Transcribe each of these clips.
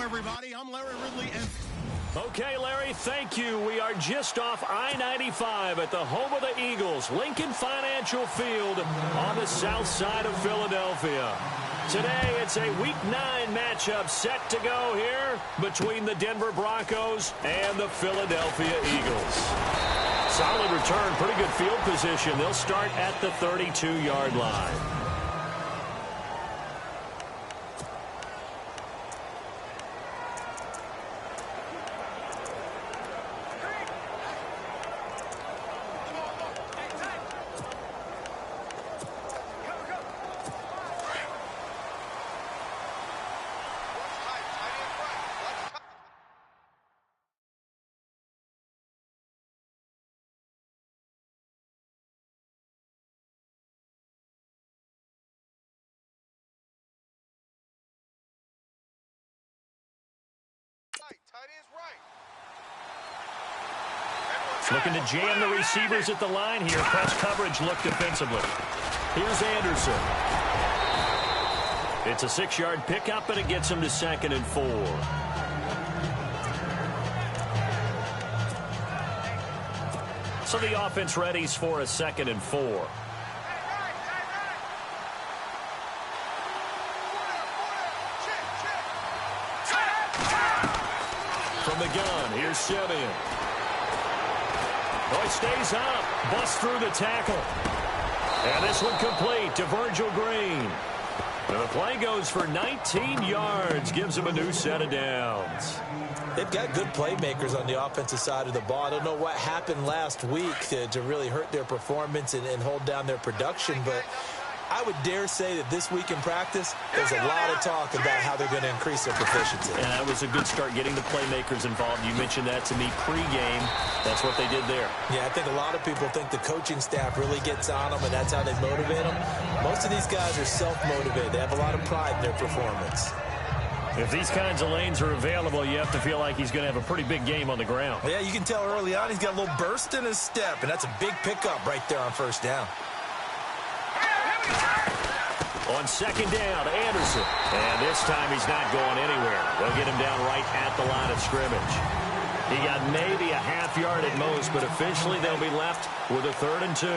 everybody. I'm Larry Ridley. Okay, Larry, thank you. We are just off I-95 at the home of the Eagles, Lincoln Financial Field on the south side of Philadelphia. Today, it's a Week 9 matchup set to go here between the Denver Broncos and the Philadelphia Eagles. Solid return, pretty good field position. They'll start at the 32-yard line. Looking to jam the receivers at the line here. Press coverage look defensively. Here's Anderson. It's a 6-yard pickup, and it gets him to 2nd and 4. So the offense readies for a 2nd and 4. From the gun, here's Simeon. Oh, he stays up. Busts through the tackle. And this one complete to Virgil Green. And the play goes for 19 yards. Gives him a new set of downs. They've got good playmakers on the offensive side of the ball. I don't know what happened last week to really hurt their performance and hold down their production, but I would dare say that this week in practice, there's a lot of talk about how they're going to increase their proficiency. And that was a good start, getting the playmakers involved. You mentioned that to me pregame. That's what they did there. Yeah, I think a lot of people think the coaching staff really gets on them, and that's how they motivate them. Most of these guys are self-motivated. They have a lot of pride in their performance. If these kinds of lanes are available, you have to feel like he's going to have a pretty big game on the ground. Yeah, you can tell early on he's got a little burst in his step, and that's a big pickup right there on first down. On 2nd down, Anderson. And this time he's not going anywhere. They'll get him down right at the line of scrimmage. He got maybe a half yard at most, but officially they'll be left with a 3rd and 2.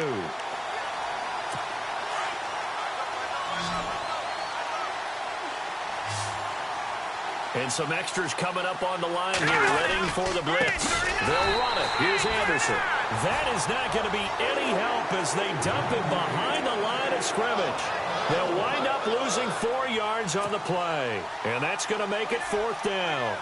And some extras coming up on the line here, ready for the blitz. They'll run it. Here's Anderson. That is not going to be any help as they dump it behind the line of scrimmage. They'll wind up losing 4 yards on the play. And that's going to make it 4th down.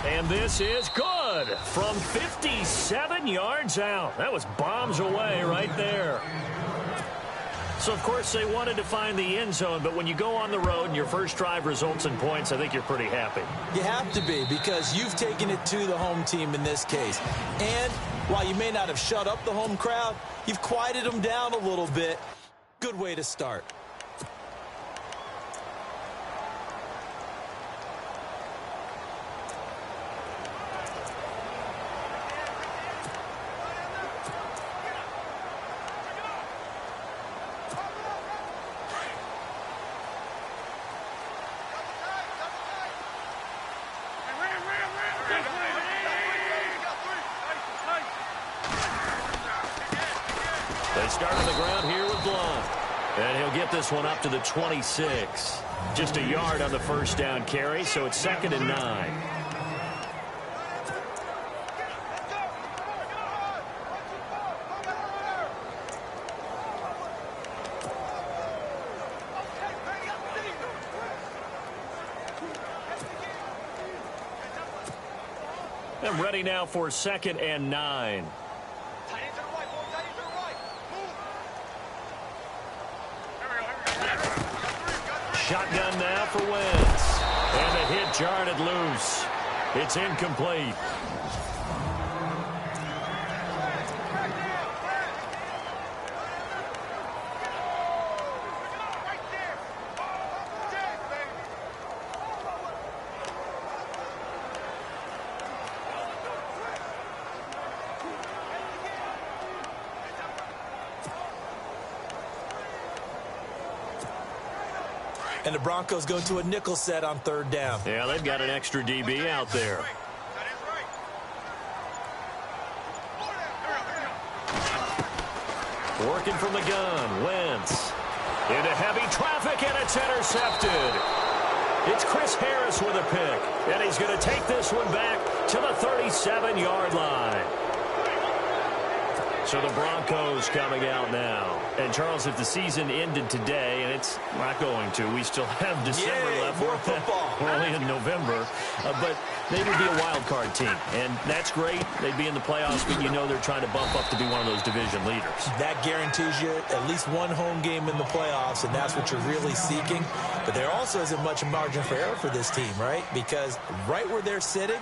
And this is good from 57 yards out. That was bombs away right there. So, of course, they wanted to find the end zone, but when you go on the road and your first drive results in points, I think you're pretty happy. You have to be, because you've taken it to the home team in this case. And while you may not have shut up the home crowd, you've quieted them down a little bit. Good way to start. They start on the ground here with Blunt. And he'll get this one up to the 26. Just a yard on the first down carry, so it's 2nd and 9. And ready now for 2nd and 9. Shotgun now for Wentz. And the hit jarred loose. It's incomplete. And the Broncos go to a nickel set on 3rd down. Yeah, they've got an extra DB out there. Working from the gun, Wentz. Into heavy traffic, and it's intercepted. It's Chris Harris with a pick, and he's going to take this one back to the 37-yard line. So the Broncos coming out now. And, Charles, if the season ended today, and it's not going to, we still have December left. More football. We're only in November. But they would be a wild card team. And that's great. They'd be in the playoffs, but you know they're trying to bump up to be one of those division leaders. That guarantees you at least one home game in the playoffs, and that's what you're really seeking. But there also isn't much margin for error for this team, right? Because right where they're sitting,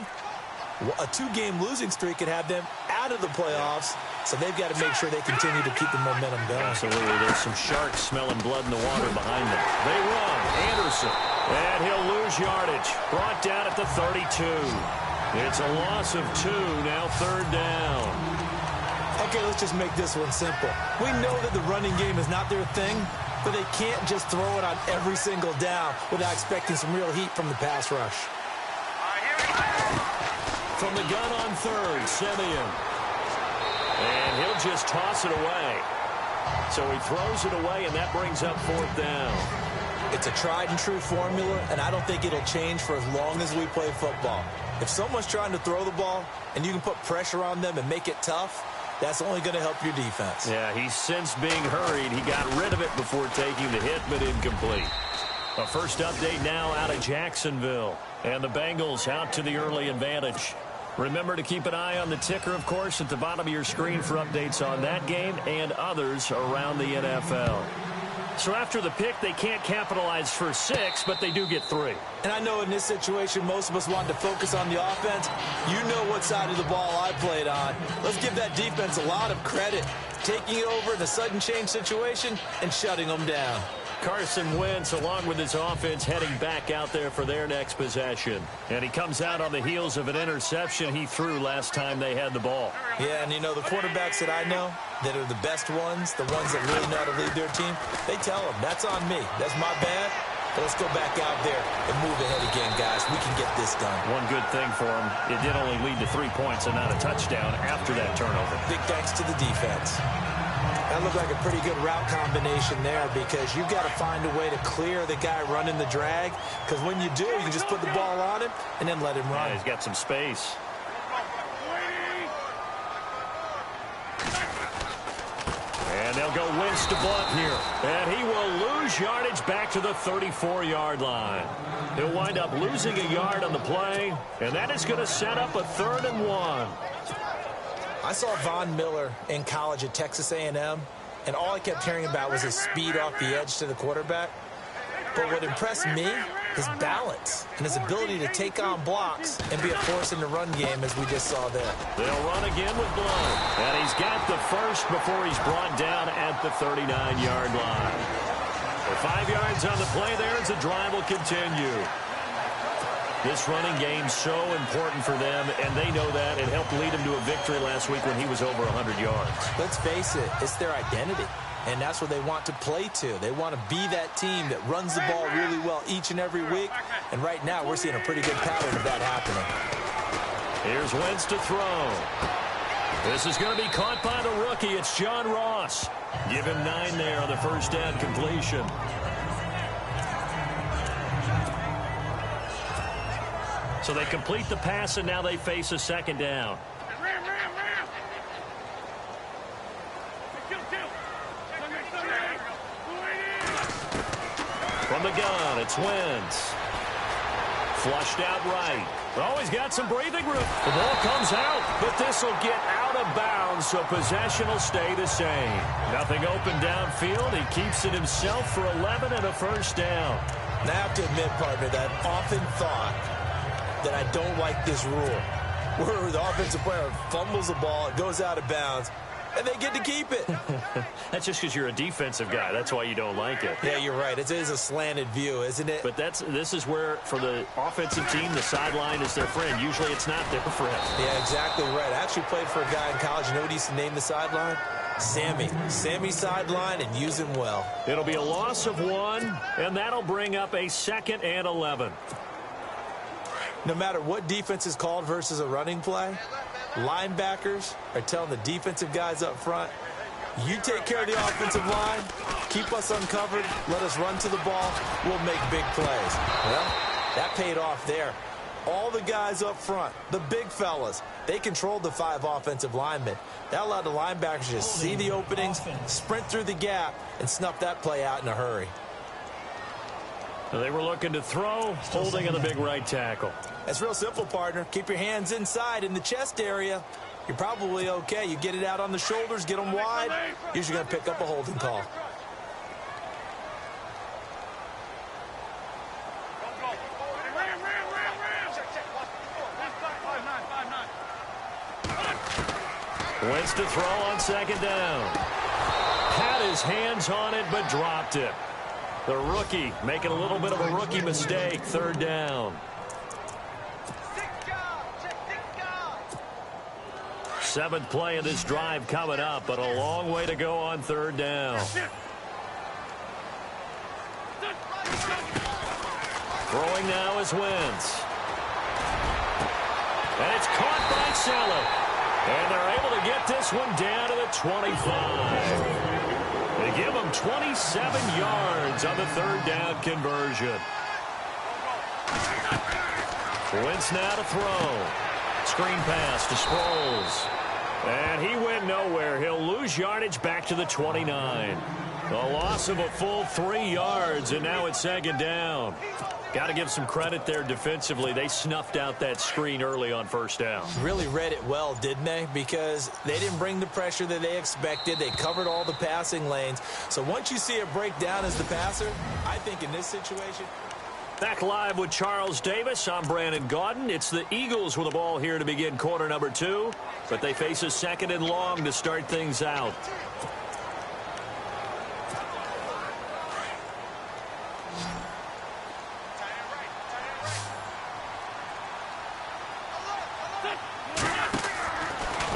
a 2-game losing streak could have them out of the playoffs, so they've got to make sure they continue to keep the momentum going. Absolutely. There's some sharks smelling blood in the water behind them. They run. Anderson. And he'll lose yardage. Brought down at the 32. It's a loss of 2. Now 3rd down. Okay, let's just make this one simple. We know that the running game is not their thing, but they can't just throw it on every single down without expecting some real heat from the pass rush. From the gun on 3rd, Simeon. And he'll just toss it away. So he throws it away, and that brings up 4th down. It's a tried-and-true formula, and I don't think it'll change for as long as we play football. If someone's trying to throw the ball, and you can put pressure on them and make it tough, that's only going to help your defense. Yeah, he's since being hurried. He got rid of it before taking the hit, but incomplete. A first update now out of Jacksonville. And the Bengals out to the early advantage. Remember to keep an eye on the ticker, of course, at the bottom of your screen for updates on that game and others around the NFL. So after the pick, they can't capitalize for 6, but they do get 3. And I know in this situation, most of us want to focus on the offense. You know what side of the ball I played on. Let's give that defense a lot of credit, taking it over in a sudden change situation and shutting them down. Carson Wentz, along with his offense, heading back out there for their next possession. And he comes out on the heels of an interception he threw last time they had the ball. Yeah, and you know, the quarterbacks that I know that are the best ones, the ones that really know how to lead their team, they tell them, that's on me. That's my bad. But let's go back out there and move ahead again, guys. We can get this done. One good thing for him, it did only lead to 3 points and not a touchdown after that turnover. Big thanks to the defense. That looked like a pretty good route combination there because you've got to find a way to clear the guy running the drag, because when you do, you can just put the ball on him and then let him run. Yeah, he's got some space. And they'll go Wentz to Blunt here. And he will lose yardage back to the 34-yard line. He'll wind up losing a yard on the play, and that is going to set up a 3rd and 1. I saw Von Miller in college at Texas A&M, and all I kept hearing about was his speed off the edge to the quarterback. But what impressed me, his balance and his ability to take on blocks and be a force in the run game, as we just saw there. They'll run again with Blunt. And he's got the first before he's brought down at the 39-yard line. For 5 yards on the play there as the drive will continue. This running game's so important for them, and they know that. It helped lead him to a victory last week when he was over 100 yards. Let's face it, it's their identity, and that's what they want to play to. They want to be that team that runs the ball really well each and every week, and right now we're seeing a pretty good pattern of that happening. Here's Wentz to throw. This is going to be caught by the rookie. It's John Ross. Give him 9 there on the first down completion. So they complete the pass, and now they face a 2nd down. From the gun, it's Wentz. Flushed out right. Oh, he's got some breathing room. The ball comes out, but this will get out of bounds, so possession will stay the same. Nothing open downfield. He keeps it himself for 11 and a first down. Now, I have to admit, partner, that I've often thought that I don't like this rule, where the offensive player fumbles the ball, it goes out of bounds, and they get to keep it. That's just because you're a defensive guy. That's why you don't like it. Yeah, you're right. It is a slanted view, isn't it? But this is where, for the offensive team, the sideline is their friend. Usually it's not their friend. Yeah, exactly right. I actually played for a guy in college. You know what he used to name the sideline? Sammy sideline and use him well. It'll be a loss of 1, and that'll bring up a 2nd and 11. No matter what defense is called versus a running play, linebackers are telling the defensive guys up front, you take care of the offensive line, keep us uncovered, let us run to the ball, we'll make big plays. Well, that paid off there. All the guys up front, the big fellas, they controlled the 5 offensive linemen. That allowed the linebackers to just see the openings, sprint through the gap, and snuff that play out in a hurry. They were looking to throw, holding in the big right tackle. That's real simple, partner. Keep your hands inside in the chest area. You're probably okay. You get it out on the shoulders, get them wide. Usually going to pick up a holding call. Wentz to throw on 2nd down. Had his hands on it, but dropped it. The rookie making a little bit of a rookie mistake. 3rd down. 7th play of this drive coming up, but a long way to go on 3rd down. Throwing now is Wentz. And it's caught by Saleh. And they're able to get this one down to the 25. They give them 27 yards on the 3rd down conversion. Wentz now to throw. Screen pass to Sproles. And he went nowhere. He'll lose yardage back to the 29. A loss of a full 3 yards, and now it's 2nd down. Got to give some credit there defensively. They snuffed out that screen early on 1st down. Really read it well, didn't they? Because they didn't bring the pressure that they expected. They covered all the passing lanes. So once you see it break down as the passer, I think in this situation... Back live with Charles Davis. I'm Brandon Gaudin. It's the Eagles with the ball here to begin quarter number 2. But they face a 2nd and long to start things out.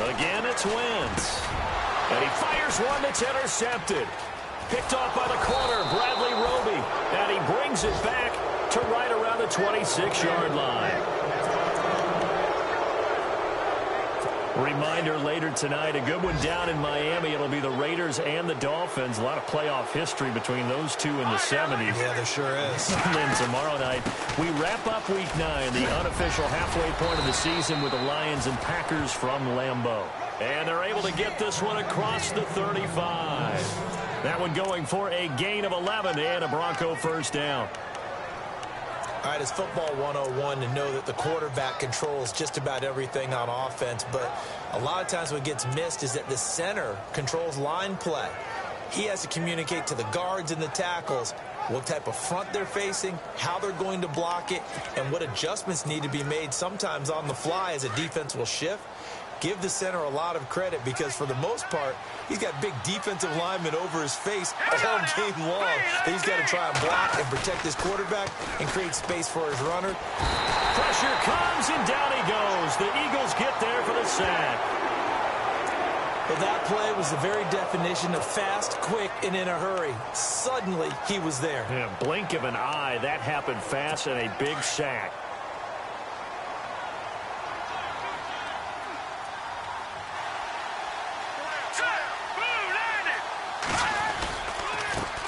Again, it's Wentz. And he fires one that's intercepted. Picked off by the corner, Bradley Roby. And he brings it back to right around the 26-yard line. Reminder later tonight, a good one down in Miami. It'll be the Raiders and the Dolphins. A lot of playoff history between those two in the 70s. Yeah, there sure is. And then tomorrow night, we wrap up Week 9, the unofficial halfway point of the season with the Lions and Packers from Lambeau. And they're able to get this one across the 35. That one going for a gain of 11 and a Bronco 1st down. All right, it's football 101 to know that the quarterback controls just about everything on offense, but a lot of times what gets missed is that the center controls line play. He has to communicate to the guards and the tackles what type of front they're facing, how they're going to block it, and what adjustments need to be made sometimes on the fly as a defense will shift. Give the center a lot of credit because for the most part, he's got big defensive linemen over his face all game long. He's got to try and block and protect his quarterback and create space for his runner. Pressure comes and down he goes. The Eagles get there for the sack. But that play was the very definition of fast, quick, and in a hurry. Suddenly, he was there. Yeah, blink of an eye. That happened fast and a big sack.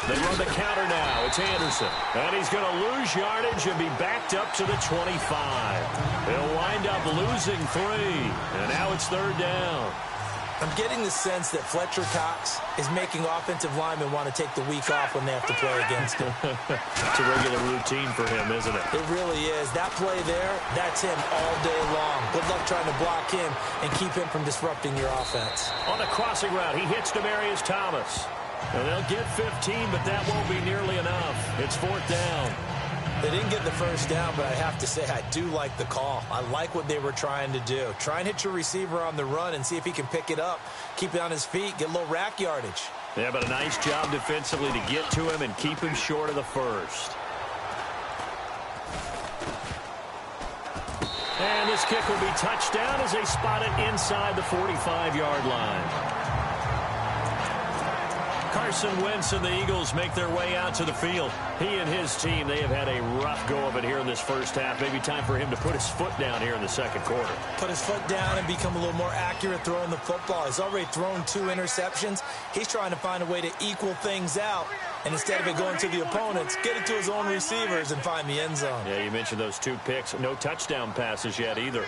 They run the counter now. It's Anderson. And he's going to lose yardage and be backed up to the 25. He'll wind up losing 3. And now it's 3rd down. I'm getting the sense that Fletcher Cox is making offensive linemen want to take the week off when they have to play against him. It's a regular routine for him, isn't it? It really is. That play there, that's him all day long. Good luck trying to block him and keep him from disrupting your offense. On the crossing route, he hits Demaryius Thomas. And they'll get 15, but that won't be nearly enough. It's 4th down. They didn't get the 1st down, but I have to say I do like the call. I like what they were trying to do. Try and hit your receiver on the run and see if he can pick it up, keep it on his feet, get a little rack yardage. Yeah, but a nice job defensively to get to him and keep him short of the 1st. And this kick will be touchdown as they spot it inside the 45-yard line. Carson Wentz and the Eagles make their way out to the field. He and his team, they have had a rough go of it here in this first half. Maybe time for him to put his foot down here in the second quarter. Put his foot down and become a little more accurate throwing the football. He's already thrown 2 interceptions. He's trying to find a way to equal things out. And instead of it going to the opponents, get it to his own receivers and find the end zone. Yeah, you mentioned those 2 picks. No touchdown passes yet either.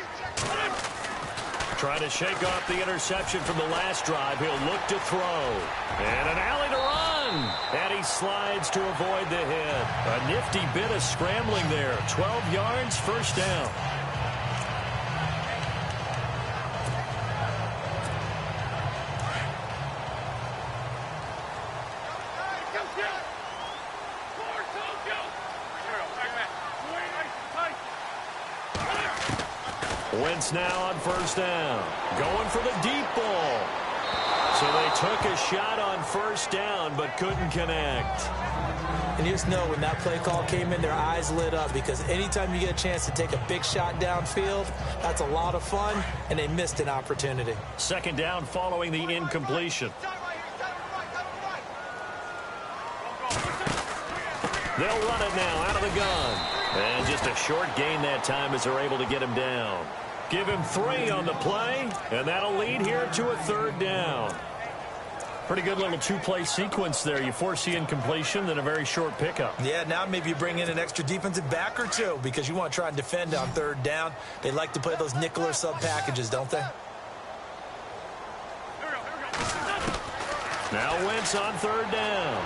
Trying to shake off the interception from the last drive. He'll look to throw. And an alley to run. And he slides to avoid the hit. A nifty bit of scrambling there. 12 yards, first down. Wentz now on first down. Going for the deep ball. So they took a shot on first down but couldn't connect. And you just know when that play call came in, their eyes lit up because anytime you get a chance to take a big shot downfield, that's a lot of fun, and they missed an opportunity. Second down following the incompletion. They'll run it now out of the gun. And just a short gain that time as they're able to get him down. Give him 3 on the play, and that'll lead here to a third down. Pretty good little 2-play sequence there. You force the incompletion, then a very short pickup. Yeah, now maybe you bring in an extra defensive back or 2 because you want to try and defend on third down. They like to play those nickel or sub packages, don't they? Now Wentz on third down.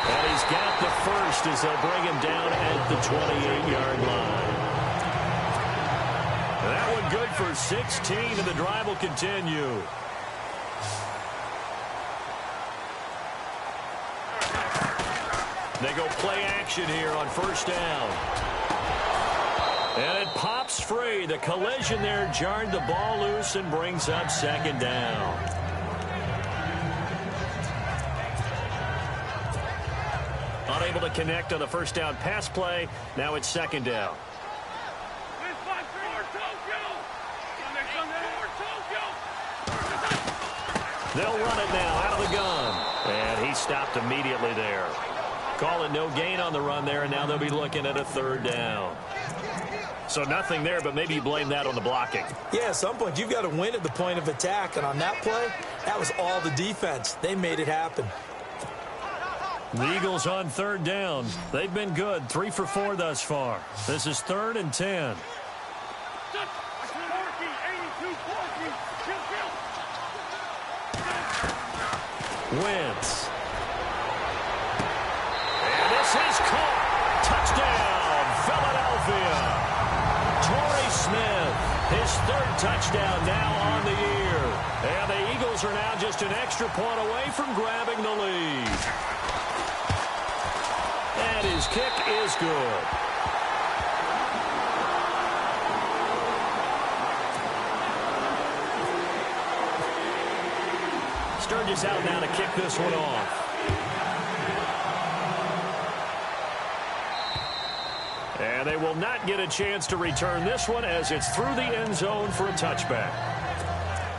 And he's got the first as they'll bring him down at the 28-yard line. That one good for 16, and the drive will continue. They go play action here on first down. And it pops free. The collision there jarred the ball loose and brings up second down. Unable to connect on the first down pass play. Now it's second down. They'll run it now out of the gun. And he stopped immediately there. Call it no gain on the run there, and now they'll be looking at a third down. So nothing there, but maybe you blame that on the blocking. Yeah, at some point you've got to win at the point of attack, and on that play, that was all the defense. They made it happen. The Eagles on third down. They've been good, 3 for 4 thus far. This is 3rd and 10. Wentz. And this is caught. Touchdown, Philadelphia. Torrey Smith, his 3rd touchdown now on the year. And the Eagles are now just an extra point away from grabbing the lead. And his kick is good. Sturgis out now to kick this one off. And they will not get a chance to return this one as it's through the end zone for a touchback.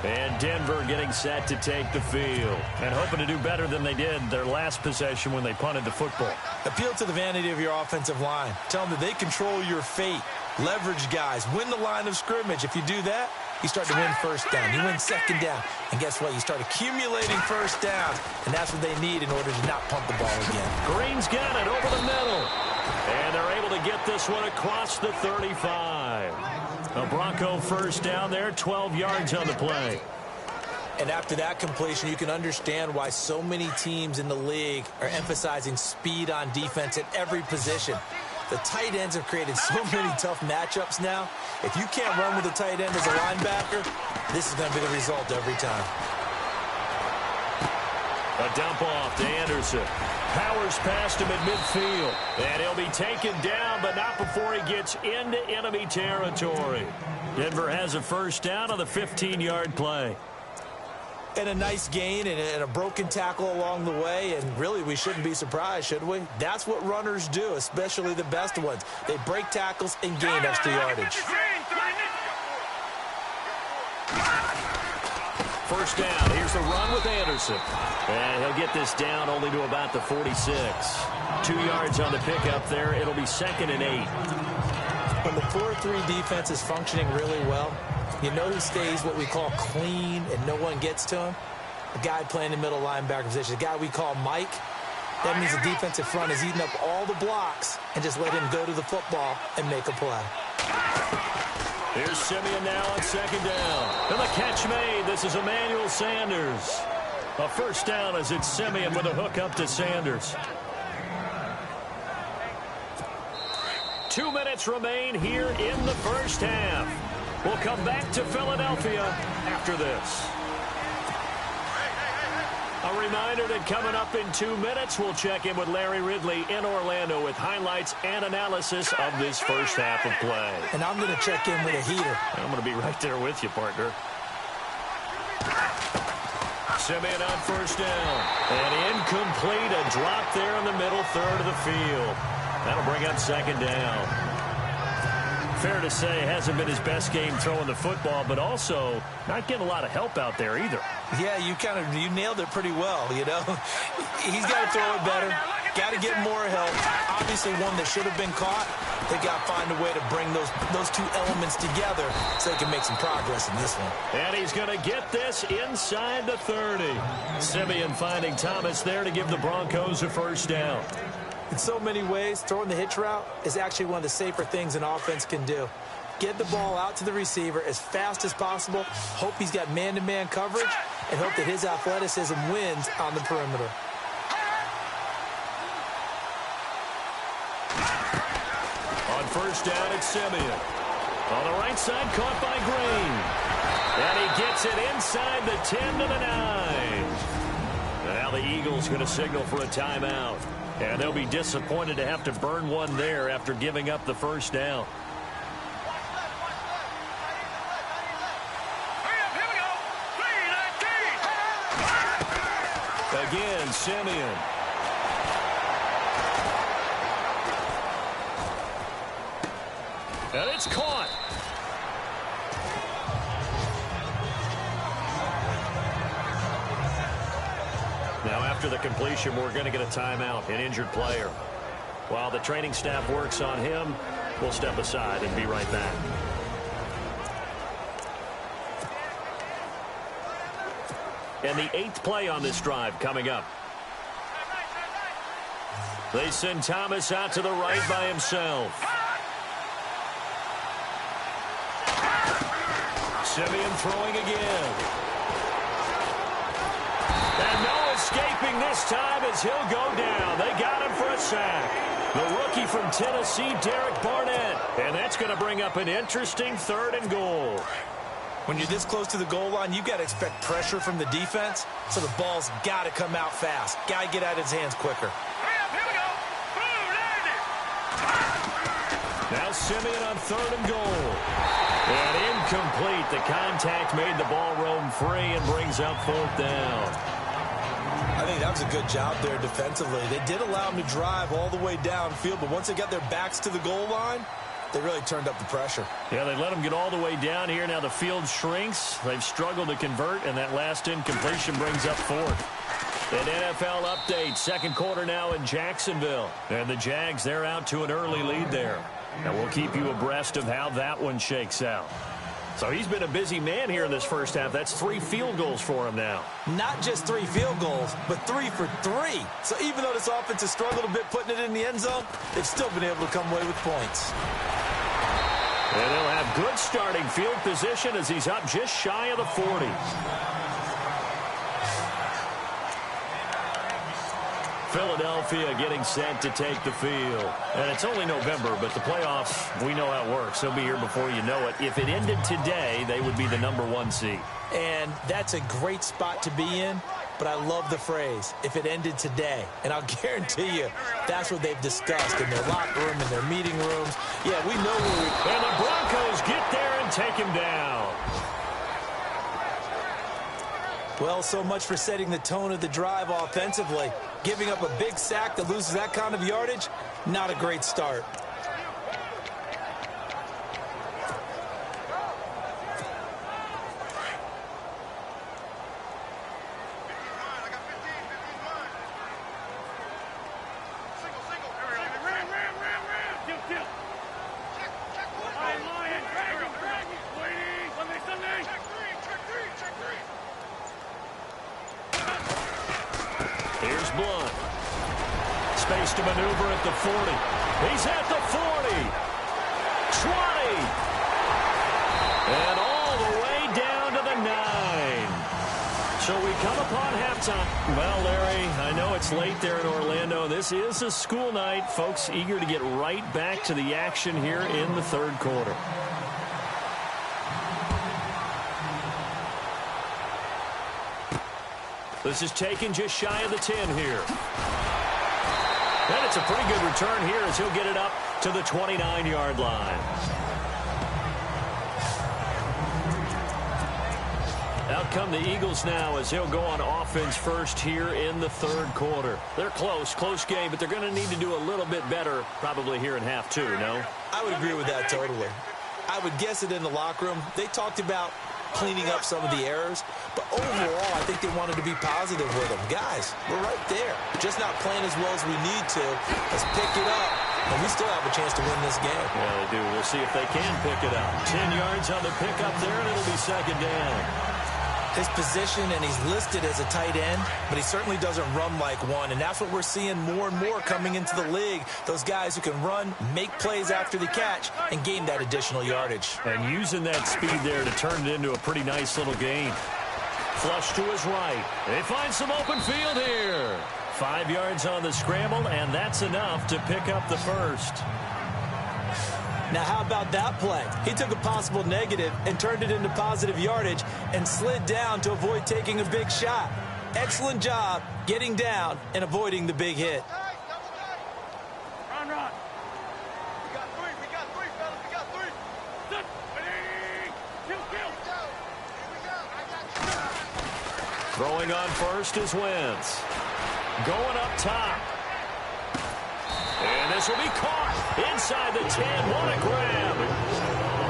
And Denver getting set to take the field and hoping to do better than they did their last possession when they punted the football. Appeal to the vanity of your offensive line. Tell them that they control your fate. Leverage guys. Win the line of scrimmage. If you do that, you start to win first down. You win second down. And guess what? You start accumulating first downs. And that's what they need in order to not punt the ball again. Green's got it over the middle. And they're able to get this one across the 35. A Bronco first down there, 12 yards on the play. And after that completion, you can understand why so many teams in the league are emphasizing speed on defense at every position. The tight ends have created so many tough matchups now. If you can't run with a tight end as a linebacker, this is going to be the result every time. A dump off to Anderson. Powers past him at midfield. And he'll be taken down, but not before he gets into enemy territory. Denver has a first down on the 15-yard play. And a nice gain and a broken tackle along the way. And really, we shouldn't be surprised, should we? That's what runners do, especially the best ones. They break tackles and gain extra yardage. first down. Here's the run with Anderson. And he'll get this down only to about the 46. 2 yards on the pickup there. It'll be 2nd and 8. When the 4-3 defense is functioning really well, you know who stays what we call clean and no one gets to him? The guy playing the middle linebacker position, the guy we call Mike. That means the defensive front is eating up all the blocks and just let him go to the football and make a play. Here's Simeon now on 2nd down. And the catch made. This is Emmanuel Sanders. A first down as it's Simeon with a hook up to Sanders. 2 minutes remain here in the first half. We'll come back to Philadelphia after this. A reminder that coming up in 2 minutes, we'll check in with Larry Ridley in Orlando with highlights and analysis of this first half of play. And I'm going to check in with a heater. I'm going to be right there with you, partner. Simeon on first down. And incomplete, a drop there in the middle third of the field. That'll bring up 2nd down. Fair to say, hasn't been his best game throwing the football, but also not getting a lot of help out there either. Yeah, you nailed it pretty well, you know. He's got to throw it better, got to get more help. Obviously one that should have been caught. They got to find a way to bring those two elements together so they can make some progress in this one. And he's going to get this inside the 30. Simeon finding Thomas there to give the Broncos a first down. In so many ways, throwing the hitch route is actually one of the safer things an offense can do. Get the ball out to the receiver as fast as possible, hope he's got man-to-man coverage, and hope that his athleticism wins on the perimeter. On first down, it's Simeon. On the right side, caught by Green. And he gets it inside the 10 to the 9. Now the Eagles going to signal for a timeout. And they'll be disappointed to have to burn one there after giving up the first down. Again, Simeon. And it's caught. Now, after the completion, we're going to get a timeout, an injured player. While the training staff works on him, we'll step aside and be right back. And the 8th play on this drive coming up. They send Thomas out to the right by himself. Simeon throwing again. And no escaping this time as he'll go down. They got him for a sack. The rookie from Tennessee, Derek Barnett. And that's going to bring up an interesting 3rd and goal. When you're this close to the goal line, you've got to expect pressure from the defense, so the ball's got to come out fast. Got to get out of his hands quicker. Here we go. Now Simeon on 3rd and goal. And incomplete. The contact made the ball roam free and brings up 4th down. I think that was a good job there defensively. They did allow him to drive all the way downfield, but once they got their backs to the goal line, they really turned up the pressure. Yeah, they let him get all the way down here. Now the field shrinks. They've struggled to convert, and that last incompletion brings up 4th. An NFL update. 2nd quarter now in Jacksonville. And the Jags, they're out to an early lead there. And we'll keep you abreast of how that one shakes out. So he's been a busy man here in this first half. That's 3 field goals for him now. Not just 3 field goals, but 3 for 3. So even though this offense has struggled a bit putting it in the end zone, they've still been able to come away with points. And they'll have good starting field position as he's up just shy of the 40. Philadelphia getting set to take the field. And it's only November, but the playoffs, we know how it works. They'll be here before you know it. If it ended today, they would be the #1 seed. And that's a great spot to be in, but I love the phrase, if it ended today. And I'll guarantee you, that's what they've discussed in their locker room, in their meeting rooms. Yeah, we know where we... And the Broncos get there and take him down. Well, so much for setting the tone of the drive offensively. Giving up a big sack that loses that kind of yardage, not a great start. Blunt. Space to maneuver at the 40. He's at the 40. 20. And all the way down to the 9. So we come upon halftime. Well, Larry, I know it's late there in Orlando. This is a school night. Folks eager to get right back to the action here in the third quarter. This is taken just shy of the 10 here. And it's a pretty good return here as he'll get it up to the 29-yard line. Out come the Eagles now as he'll go on offense first here in the third quarter. They're close game, but they're going to need to do a little bit better probably here in half two, no? I would agree with that totally. I would guess it in the locker room. They talked about cleaning up some of the errors, but overall, I think they wanted to be positive with them. Guys, we're right there. Just not playing as well as we need to. Let's pick it up, and we still have a chance to win this game. Yeah, they do. We'll see if they can pick it up. 10 yards on the pickup there, and it'll be second down. His position, and he's listed as a tight end, but he certainly doesn't run like one, and that's what we're seeing more and more coming into the league. Those guys who can run, make plays after the catch, and gain that additional yardage. And using that speed there to turn it into a pretty nice little gain. Flush to his right. They find some open field here. 5 yards on the scramble, and that's enough to pick up the first. Now, how about that play? He took a possible negative and turned it into positive yardage and slid down to avoid taking a big shot. Excellent job getting down and avoiding the big hit. Run. We got three, fellas. We got three. Sit. Ready. Kill. Throwing on first is Wentz. Going up top. And this will be caught inside the 10. What a grab.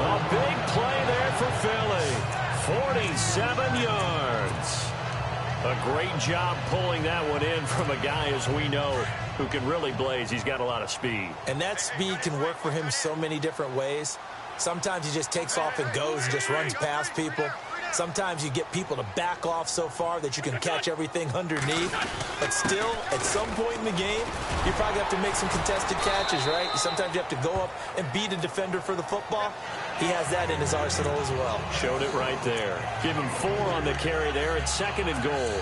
A big play there for Philly. 47 yards. A great job pulling that one in from a guy, as we know, who can really blaze. He's got a lot of speed. And that speed can work for him so many different ways. Sometimes he just takes off and goes and just runs past people. Sometimes you get people to back off so far that you can catch everything underneath. But still, at some point in the game, you probably have to make some contested catches, right? Sometimes you have to go up and beat a defender for the football. He has that in his arsenal as well. Showed it right there. Give him 4 on the carry there. It's second and goal.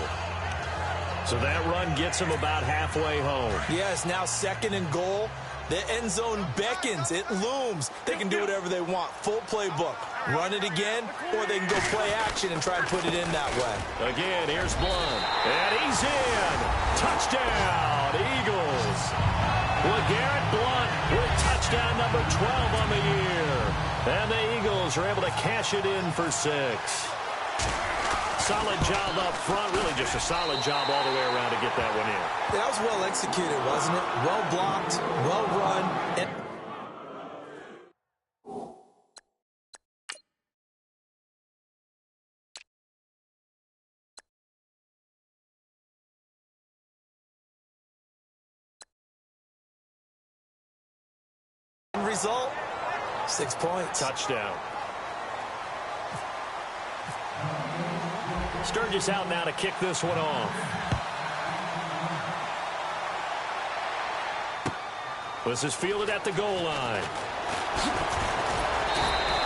So that run gets him about halfway home. Yes, now second and goal. The end zone beckons. It looms. They can do whatever they want. Full playbook. Run it again, or they can go play action and try and put it in that way. Again, here's Blunt. And he's in. Touchdown, Eagles. LeGarrette Blunt with touchdown number 12 on the year. And the Eagles are able to cash it in for 6. Solid job up front. Really just a solid job all the way around to get that one in. That was well executed, wasn't it? Well blocked, well run. And result, 6 points. Touchdown. Sturgis out now to kick this one off. This is fielded at the goal line.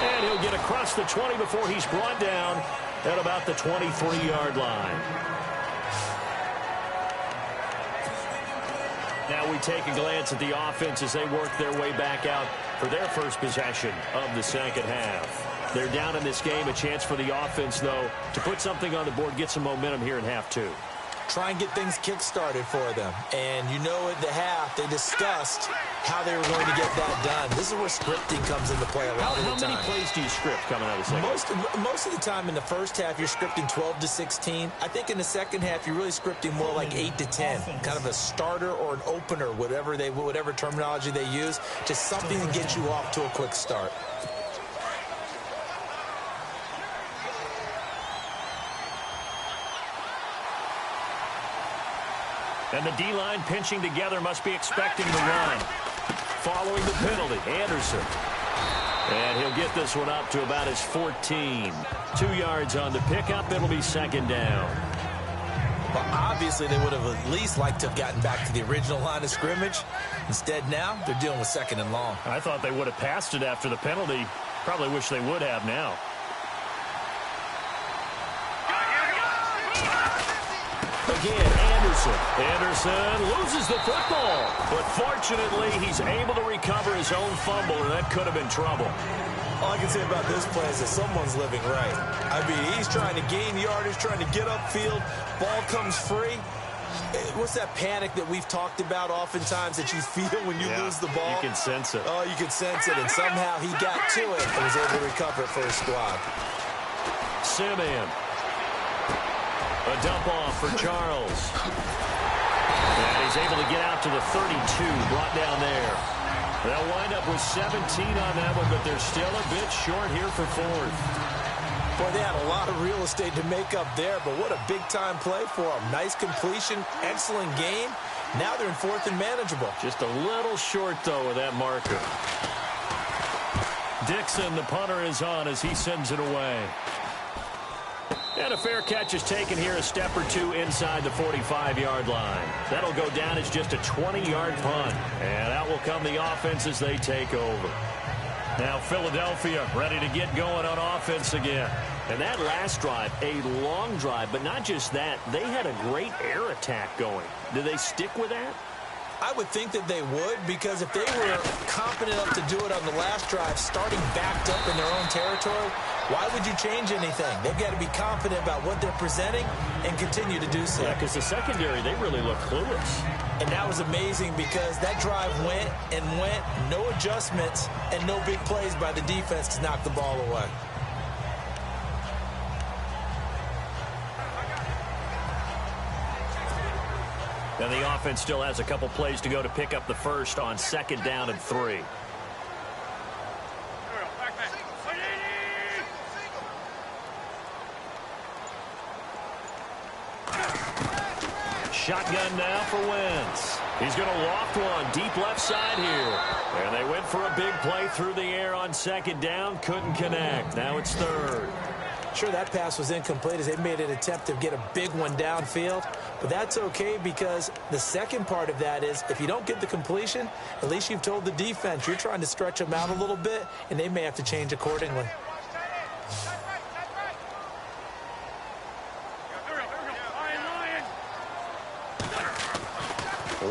And he'll get across the 20 before he's brought down at about the 23-yard line. Now we take a glance at the offense as they work their way back out for their first possession of the second half. They're down in this game. A chance for the offense, though, to put something on the board, get some momentum here in half two. Try and get things kick-started for them. And you know at the half, they discussed how they were going to get that done. This is where scripting comes into play a lot of the time. How many plays do you script coming out of the second? Most of the time in the first half, you're scripting 12 to 16. I think in the second half, you're really scripting more like 8 to 10. Kind of a starter or an opener, whatever terminology they use. Just something to get you off to a quick start. And the D-line pinching together must be expecting the run. Following the penalty, Anderson. And he'll get this one up to about his 14. 2 yards on the pickup. It'll be second down. Well, obviously, they would have at least liked to have gotten back to the original line of scrimmage. Instead, now, they're dealing with 2nd and long. I thought they would have passed it after the penalty. Probably wish they would have now. Again, Anderson loses the football. But fortunately, he's able to recover his own fumble, and that could have been trouble. All I can say about this play is that someone's living right. I mean, he's trying to gain yardage, trying to get upfield. Ball comes free. What's that panic that we've talked about oftentimes that you feel when you lose the ball? You can sense it. Oh, you can sense it. And somehow he got to it and was able to recover it for his squad. Simeon. A dump off for Charles. And he's able to get out to the 32, brought down there. They'll wind up with 17 on that one, but they're still a bit short here for 4th. Boy, they had a lot of real estate to make up there, but what a big-time play for them. Nice completion, excellent game. Now they're in 4th and manageable. Just a little short, though, with that marker. Dixon, the punter, is on as he sends it away. And a fair catch is taken here, a step or two inside the 45-yard line. That'll go down as just a 20-yard punt. And out will come the offense as they take over. Now Philadelphia ready to get going on offense again. And that last drive, a long drive, but not just that. They had a great air attack going. Do they stick with that? I would think that they would, because if they were confident enough to do it on the last drive, starting backed up in their own territory, why would you change anything? They've got to be confident about what they're presenting and continue to do so. Yeah, because the secondary, they really look clueless. And that was amazing because that drive went and went, no adjustments, and no big plays by the defense to knock the ball away. And the offense still has a couple plays to go to pick up the first on 2nd down and 3. Shotgun now for Wentz. He's going to loft one deep left side here. And they went for a big play through the air on 2nd down. Couldn't connect. Now it's 3rd. Sure, that pass was incomplete as they made an attempt to get a big one downfield. But that's okay because the second part of that is if you don't get the completion, at least you've told the defense you're trying to stretch them out a little bit, and they may have to change accordingly.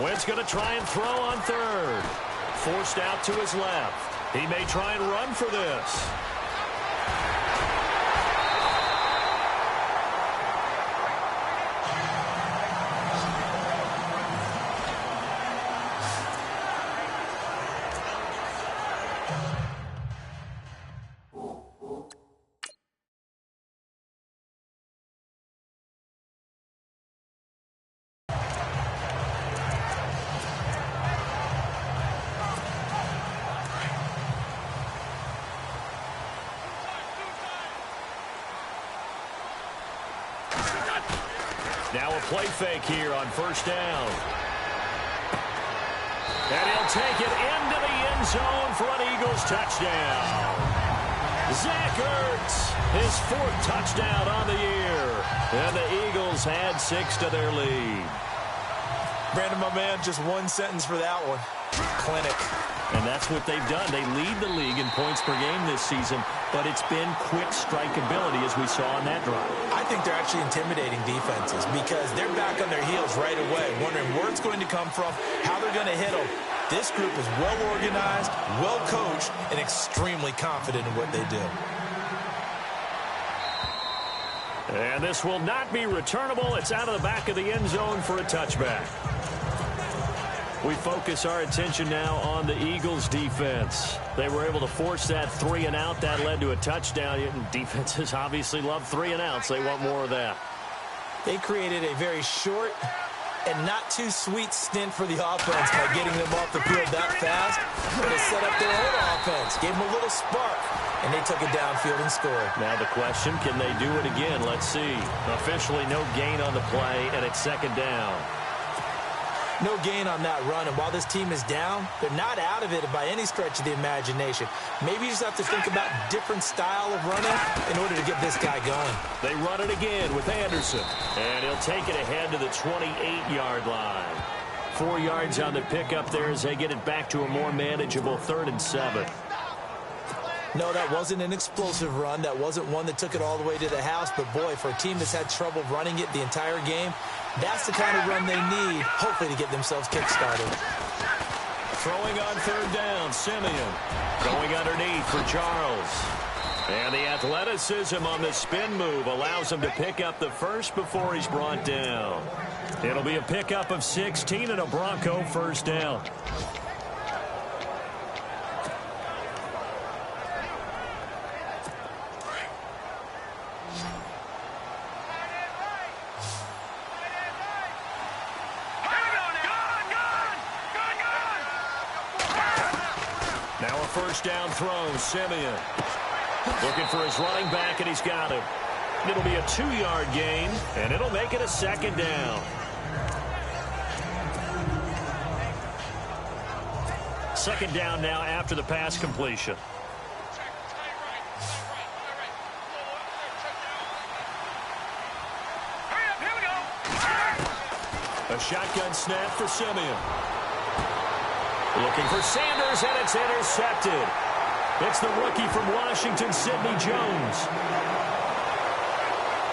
Wentz going to try and throw on 3rd. Forced out to his left. He may try and run for this. Now a play fake here on 1st down. And he'll take it into the end zone for an Eagles touchdown. Zach Ertz, his 4th touchdown on the year. And the Eagles add 6 to their lead. Brandon, my man, just one sentence for that one. Clinic. And that's what they've done. They lead the league in points per game this season, but it's been quick strikeability as we saw on that drive. I think they're actually intimidating defenses because they're back on their heels right away, wondering where it's going to come from, how they're going to hit them. This group is well organized, well coached, and extremely confident in what they do. And this will not be returnable. It's out of the back of the end zone for a touchback. We focus our attention now on the Eagles' defense. They were able to force that 3 and out. That led to a touchdown. Defenses obviously love 3 and outs. They want more of that. They created a very short and not too sweet stint for the offense by getting them off the field that fast. But they set up their own offense, gave them a little spark, and they took it downfield and scored. Now the question, can they do it again? Let's see. Officially no gain on the play, and it's 2nd down. No gain on that run, and while this team is down, they're not out of it by any stretch of the imagination. Maybe you just have to think about different style of running in order to get this guy going. They run it again with Anderson, and he'll take it ahead to the 28-yard line. 4 yards on the pickup there as they get it back to a more manageable 3rd and 7. No, that wasn't an explosive run. That wasn't one that took it all the way to the house. But, boy, for a team that's had trouble running it the entire game, that's the kind of run they need, hopefully, to get themselves kick-started. Throwing on 3rd down, Simeon. Going underneath for Charles. And the athleticism on the spin move allows him to pick up the first before he's brought down. It'll be a pickup of 16 and a Bronco first down. Now a first down throw, Simeon. Looking for his running back, and he's got him. It'll be a 2-yard gain, and it'll make it a 2nd down. 2nd down now after the pass completion. A shotgun snap for Simeon. Looking for Sanders, and it's intercepted. It's the rookie from Washington, Sidney Jones.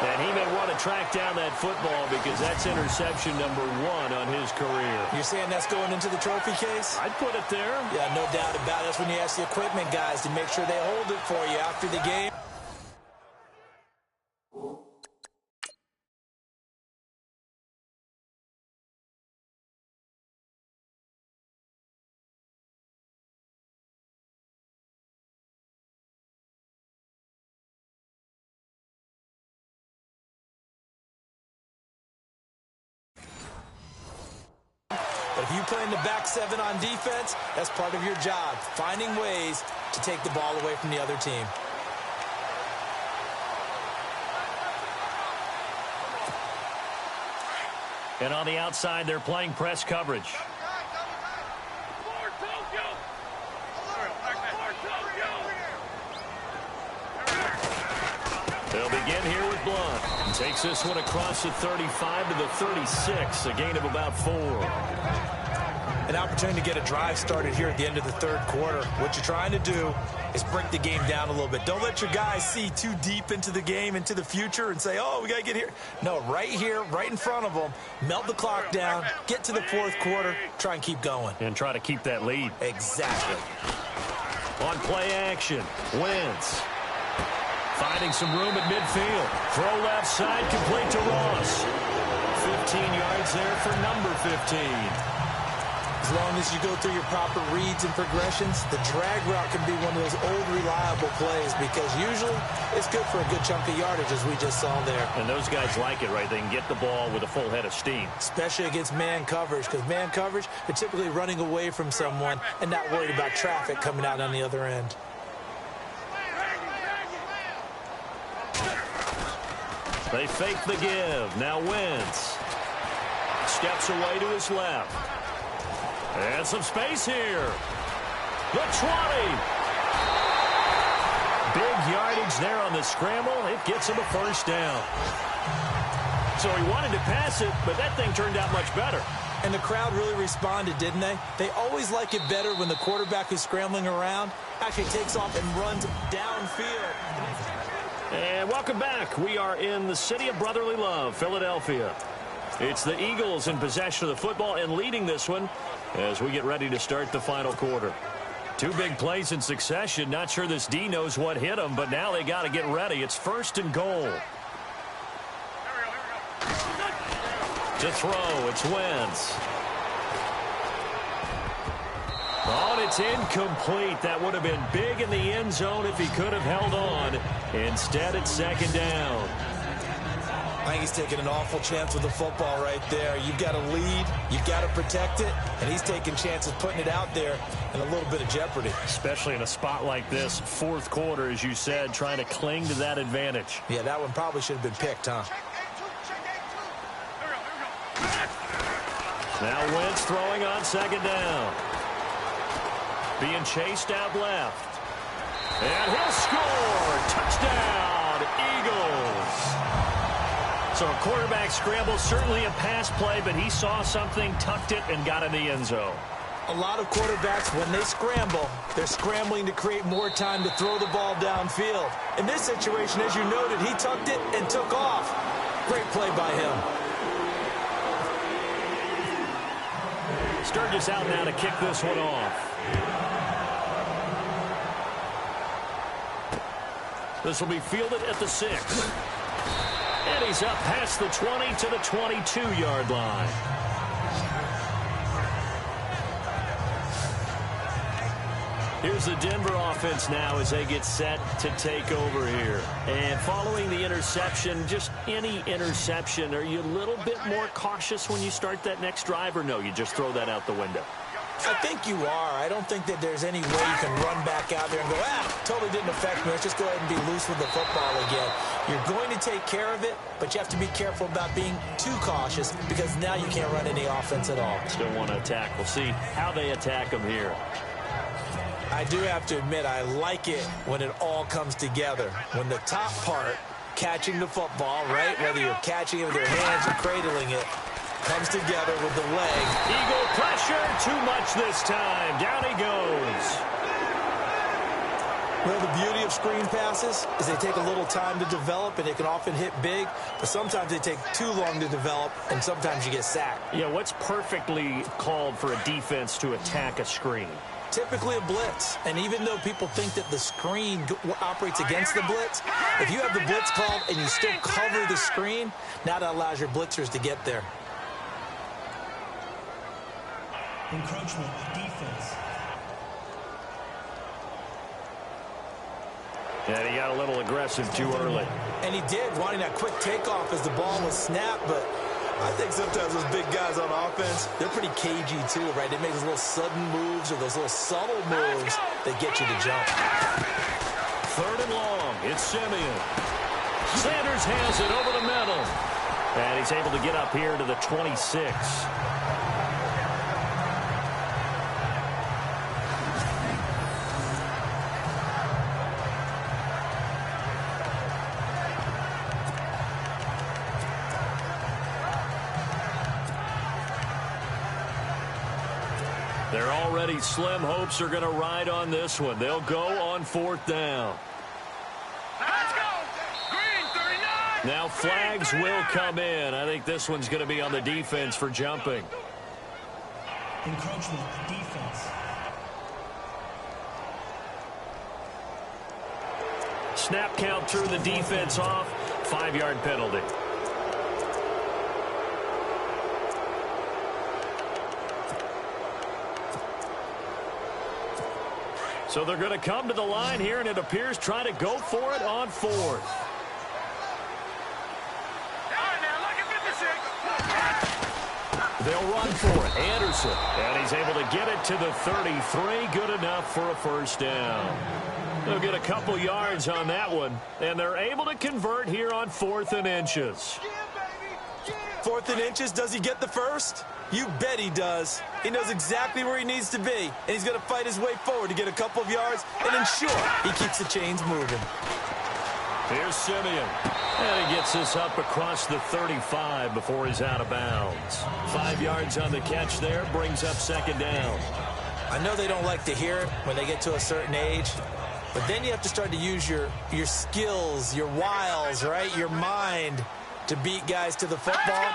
And he may want to track down that football because that's interception number 1 on his career. You're saying that's going into the trophy case? I'd put it there. Yeah, no doubt about it. That's when you ask the equipment guys to make sure they hold it for you after the game. But if you play in the back 7 on defense, that's part of your job, finding ways to take the ball away from the other team. And on the outside, they're playing press coverage. They'll begin here with Blunt. Takes this one across the 35 to the 36, a gain of about 4. An opportunity to get a drive started here at the end of the 3rd quarter. What you're trying to do is break the game down a little bit. Don't let your guys see too deep into the game, into the future, and say, oh, we got to get here. No, right here, right in front of them, melt the clock down, get to the 4th quarter, try and keep going. And try to keep that lead. Exactly. On play action, Wentz. Finding some room at midfield. Throw left side, complete to Ross. 15 yards there for number 15. As long as you go through your proper reads and progressions, the drag route can be one of those old reliable plays because usually it's good for a good chunk of yardage, as we just saw there. And those guys like it, right? They can get the ball with a full head of steam. Especially against man coverage, because man coverage, they're typically running away from someone and not worried about traffic coming out on the other end. They fake the give. Now Wentz steps away to his left. And some space here. The 20. Big yardage there on the scramble. It gets him a first down. So he wanted to pass it, but that thing turned out much better. And the crowd really responded, didn't they? They always like it better when the quarterback who's scrambling around actually takes off and runs downfield. And welcome back. We are in the city of brotherly love, Philadelphia. It's the Eagles in possession of the football and leading this one as we get ready to start the final quarter. 2 big plays in succession. Not sure this D knows what hit them, but now they got to get ready. It's 1st and goal. To throw, it's Wentz. Oh, and it's incomplete. That would have been big in the end zone if he could have held on. Instead, it's 2nd down. I think he's taking an awful chance with the football right there. You've got to lead, you've got to protect it, and he's taking chances putting it out there in a little bit of jeopardy. Especially in a spot like this, 4th quarter, as you said, trying to cling to that advantage. Yeah, that one probably should have been picked, huh? Now Wentz throwing on second down. Being chased out left. And he'll score. Touchdown, Eagles. So a quarterback scramble, certainly a pass play, but he saw something, tucked it, and got in the end zone. A lot of quarterbacks, when they scramble, they're scrambling to create more time to throw the ball downfield. In this situation, as you noted, he tucked it and took off. Great play by him. Sturgis out now to kick this one off. This will be fielded at the 6. And he's up past the 20 to the 22-yard line. Here's the Denver offense now as they get set to take over here. And following the interception, just any interception, are you a little bit more cautious when you start that next drive, or no, you just throw that out the window? I think you are. I don't think that there's any way you can run back out there and go, totally didn't affect me. Let's just go ahead and be loose with the football again. You're going to take care of it, but you have to be careful about being too cautious because now you can't run any offense at all. Still want to attack. We'll see how they attack them here. I do have to admit, I like it when it all comes together. When the top part, catching the football, right, whether you're catching it with your hands or cradling it, comes together with the leg. Eagle pressure, too much this time. Down he goes. Well, the beauty of screen passes is they take a little time to develop, and they can often hit big, but sometimes they take too long to develop, and sometimes you get sacked. Yeah, what's perfectly called for a defense to attack a screen? Typically a blitz, and even though people think that the screen operates against the blitz, if you have the blitz called and you still cover the screen, now that allows your blitzers to get there. Encroachment defense. And he got a little aggressive too early. And he did, wanting that quick takeoff as the ball was snapped, but I think sometimes those big guys on offense, they're pretty cagey too, right? They make those little sudden moves or those little subtle moves that get you to jump. 3rd and long. It's Simeon. Sanders has it over the middle. And he's able to get up here to the 26. They're already slim hopes are going to ride on this one. They'll go on 4th down. Let's go! Green, 39! Now flags will come in. I think this one's going to be on the defense for jumping. Encroachment defense. Snap count threw the defense off. 5-yard penalty. So they're going to come to the line here, and it appears try to go for it on 4th. All right, now, look at 56. They'll run for it. Anderson. And he's able to get it to the 33. Good enough for a 1st down. They'll get a couple yards on that one, and they're able to convert here on 4th and inches. 4th and inches, does he get the first? You bet he does. He knows exactly where he needs to be, and he's going to fight his way forward to get a couple of yards and ensure he keeps the chains moving. Here's Simeon. And he gets this up across the 35 before he's out of bounds. 5 yards on the catch there, brings up 2nd down. I know they don't like to hear it when they get to a certain age, but then you have to start to use your skills, your wiles, right, your mind to beat guys to the football.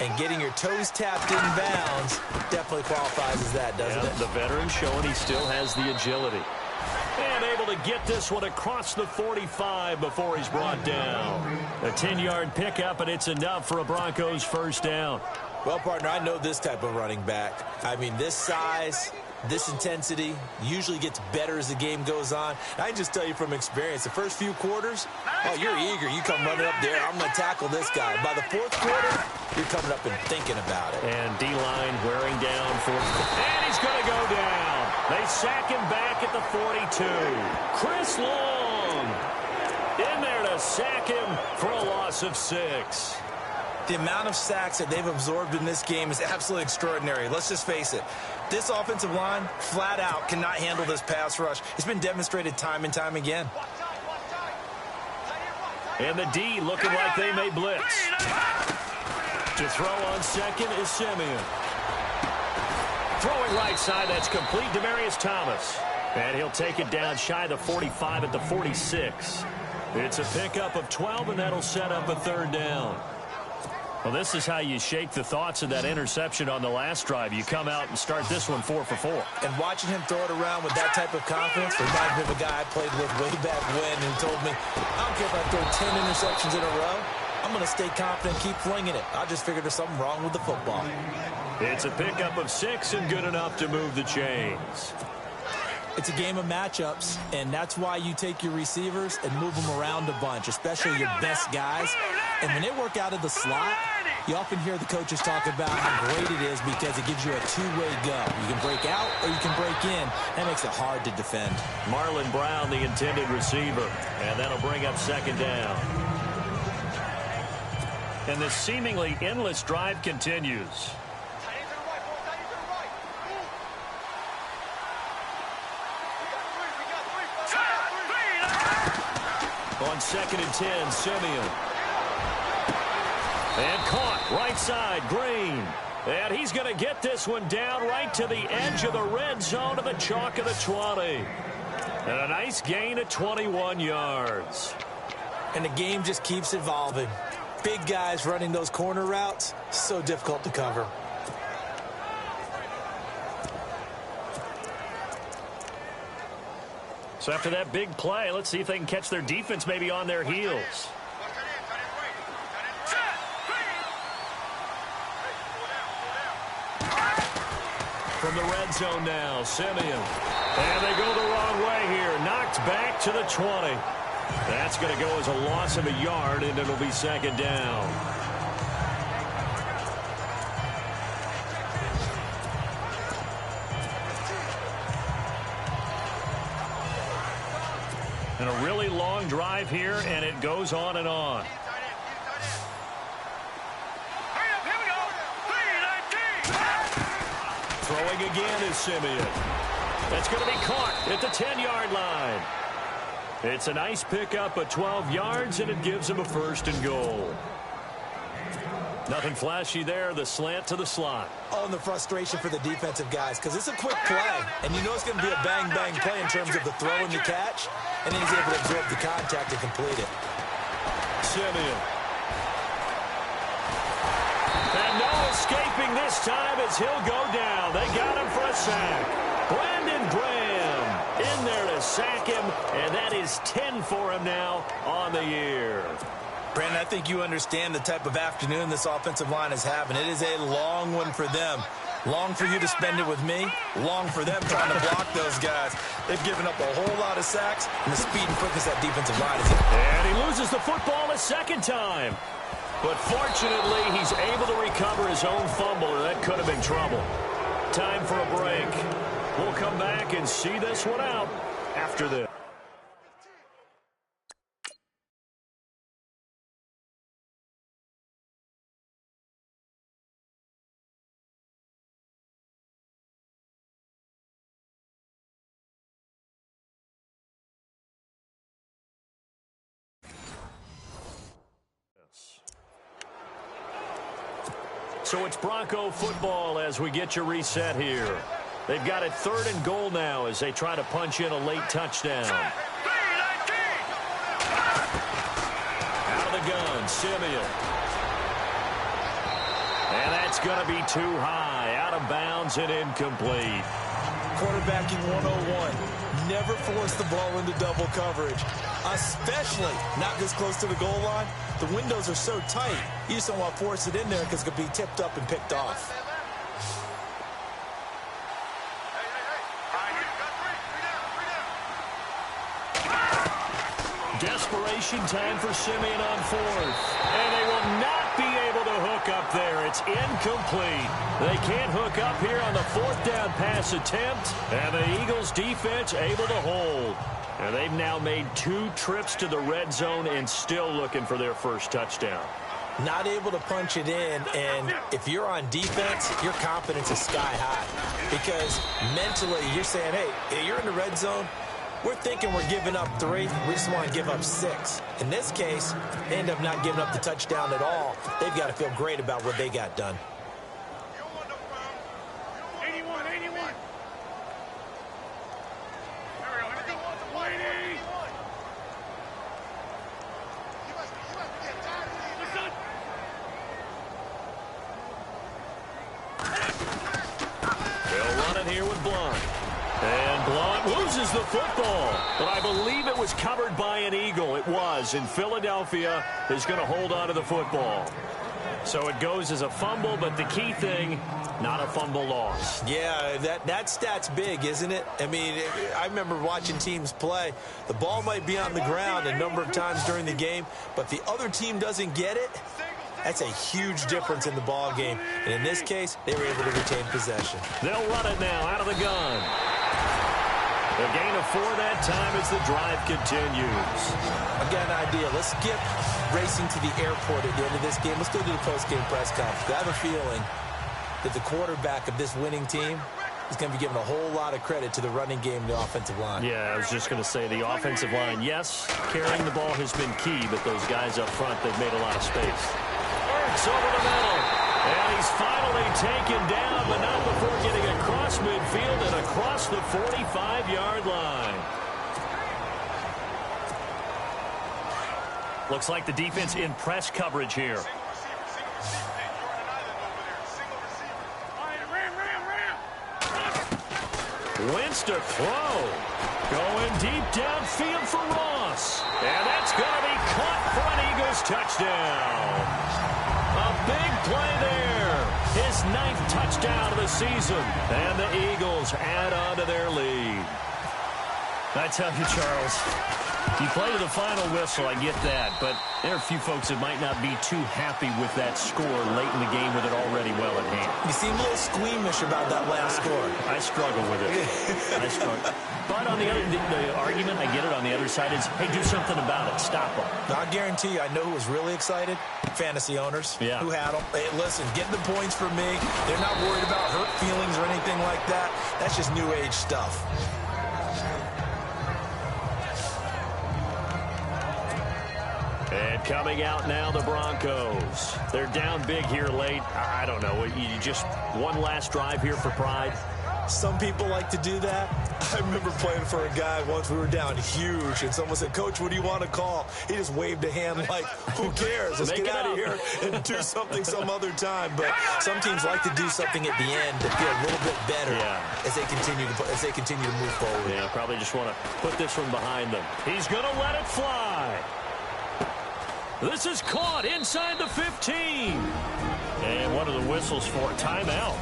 And getting your toes tapped in bounds definitely qualifies as that, doesn't it? The veteran showing he still has the agility. And able to get this one across the 45 before he's brought down. A 10-yard pickup, and it's enough for a Broncos 1st down. Well, partner, I know this type of running back. I mean, this size, this intensity usually gets better as the game goes on. I can just tell you from experience, the first few quarters, oh, you're eager. You come running up there, I'm going to tackle this guy. By the 4th quarter, you're coming up and thinking about it. And D-line wearing down 4th. And he's going to go down. They sack him back at the 42. Chris Long in there to sack him for a loss of 6. The amount of sacks that they've absorbed in this game is absolutely extraordinary. Let's just face it. This offensive line, flat out, cannot handle this pass rush. It's been demonstrated time and time again. And the D looking like they may blitz. To throw on second is Simeon. Throwing right side, that's complete. Demaryius Thomas. And he'll take it down shy of the 45 at the 46. It's a pickup of 12, and that'll set up a third down. Well, this is how you shake the thoughts of that interception on the last drive. You come out and start this one 4 for 4. And watching him throw it around with that type of confidence reminds me of a guy I played with way back when who told me, I don't care if I throw 10 interceptions in a row. I'm going to stay confident and keep flinging it. I just figured there's something wrong with the football. It's a pickup of 6 and good enough to move the chains. It's a game of matchups, and that's why you take your receivers and move them around a bunch, especially your best guys. And when they work out of the slot, you often hear the coaches talk about how great it is because it gives you a two-way go. You can break out or you can break in. That makes it hard to defend. Marlon Brown, the intended receiver, and that'll bring up second down. And this seemingly endless drive continues. On 2nd and 10, Simeon. And caught right side, Green. And he's going to get this one down right to the edge of the red zone to the chalk of the 20. And a nice gain of 21 yards. And the game just keeps evolving. Big guys running those corner routes, so difficult to cover. So after that big play, let's see if they can catch their defense maybe on their heels. From the red zone now, Simeon. And they go the wrong way here. Knocked back to the 20. That's going to go as a loss of a yard, and it'll be second down. And a really long drive here, and it goes on and on. Throwing again is Simeon. That's going to be caught at the 10-yard line. It's a nice pickup of 12 yards, and it gives him a 1st and goal. Nothing flashy there, the slant to the slot. Oh, and the frustration for the defensive guys, because it's a quick play, and you know it's going to be a bang-bang play in terms of the throw and the catch, and then he's able to absorb the contact and complete it. Simeon. And no escaping this time as he'll go down. They got him for a sack. Brandon Graham in there to sack him, and that is 10 for him now on the year. Brandon, I think you understand the type of afternoon this offensive line is having. It is a long one for them. Long for you to spend it with me. Long for them trying to block those guys. They've given up a whole lot of sacks, and the speed and quickness that defensive line is in. And he loses the football a second time. But fortunately, he's able to recover his own fumble, or that could have been trouble. Time for a break. We'll come back and see this one out after this. So it's Bronco football as we get you reset here. They've got it 3rd and goal now as they try to punch in a late touchdown. Out of the gun, Simeon. And that's going to be too high, out of bounds and incomplete. Quarterbacking 101. Never force the ball into double coverage, especially not this close to the goal line. The windows are so tight, you just don't want to force it in there because it could be tipped up and picked off. Desperation time for Simeon on 4th. And they will not be able to hook up there. It's incomplete. They can't hook up here on the 4th down pass attempt. And the Eagles defense able to hold. And they've now made 2 trips to the red zone and still looking for their first touchdown. not able to punch it in, and if you're on defense, your confidence is sky high because mentally you're saying, hey, you're in the red zone. We're thinking we're giving up 3. We just want to give up 6. In this case, they end up not giving up the touchdown at all. They've got to feel great about what they got done. 81, 81. Here we go. Whitey. They'll run it here with Blunt. And Blunt loses the football. But I believe it was covered by an Eagle. It was. And Philadelphia is going to hold on to the football. So it goes as a fumble, but the key thing, not a fumble loss. Yeah, that stat's big, isn't it? I mean, I remember watching teams play. The ball might be on the ground a number of times during the game, but the other team doesn't get it. That's a huge difference in the ball game. And in this case, they were able to retain possession. They'll run it now out of the gun. A gain of 4 that time as the drive continues. I've got an idea. Let's skip racing to the airport at the end of this game. Let's go to the post-game press conference. I have a feeling that the quarterback of this winning team is going to be given a whole lot of credit to the running game and the offensive line. Yeah, I was just going to say the offensive line, yes, carrying the ball has been key, but those guys up front, they've made a lot of space. Works over the middle. And he's finally taken down, but not before getting across midfield and across the 45-yard line. Looks like the defense in press coverage here. Wentz to throw. Going deep downfield for Ross. And that's going to be caught for an Eagles touchdown. A big play there. His 9th touchdown of the season. And the Eagles add on to their lead. I tell you, Charles, you play to the final whistle, I get that. But there are a few folks that might not be too happy with that score late in the game with it already well at hand. You seem a little squeamish about that last score. I struggle with it. I struggle. But on the other, the argument, I get it, on the other side is, hey, do something about it. Stop them. I guarantee you, I know who was really excited. Fantasy owners who had them. Hey, listen, get the points for me. They're not worried about hurt feelings or anything like that. That's just new age stuff. And coming out now, the Broncos. They're down big here late. I don't know. You just one last drive here for pride. Some people like to do that. I remember playing for a guy once. We were down huge, and someone said, "Coach, what do you want to call?" He just waved a hand like, who cares? Let's get out of here and do something some other time. But some teams like to do something at the end to feel a little bit better as they continue to move forward. Yeah, probably just want to put this one behind them. He's going to let it fly. This is caught inside the 15. And one of the whistles for a timeout.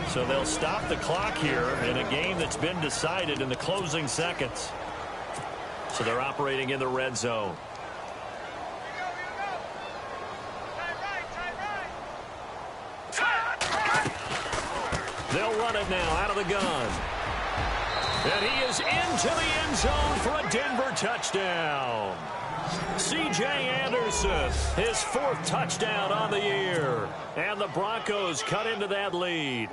So they'll stop the clock here in a game that's been decided in the closing seconds. So they're operating in the red zone. They'll run it now out of the gun. And he is into the end zone for a Denver touchdown. C.J. Anderson, his 4th touchdown on the year. And the Broncos cut into that lead.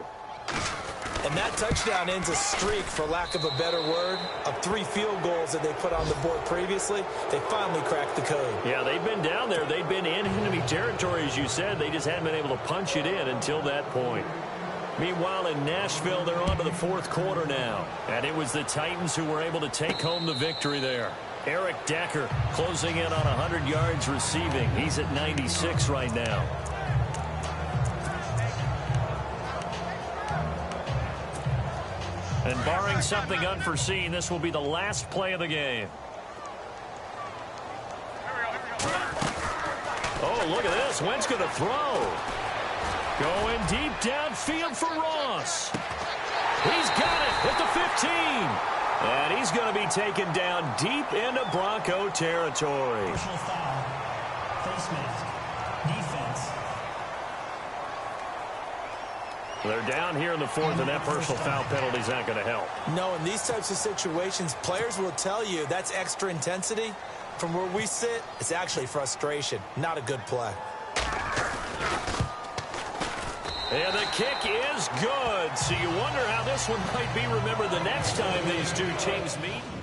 And that touchdown ends a streak, for lack of a better word, of 3 field goals that they put on the board previously. They finally cracked the code. Yeah, they've been down there. They've been in enemy territory, as you said. They just hadn't been able to punch it in until that point. Meanwhile, in Nashville, they're on to the 4th quarter now. And it was the Titans who were able to take home the victory there. Eric Decker closing in on 100 yards receiving. He's at 96 right now. And barring something unforeseen, this will be the last play of the game. Oh, look at this. Wentz going to throw. Going deep downfield for Ross. He's got it at the 15. And he's going to be taken down deep into Bronco territory. Personal foul. Face mask. Defense. They're down here in the 4th, and that personal foul penalty is not going to help. No, in these types of situations, players will tell you that's extra intensity. From where we sit, it's actually frustration, not a good play. And the kick is good. So you wonder how this one might be remembered the next time these two teams meet.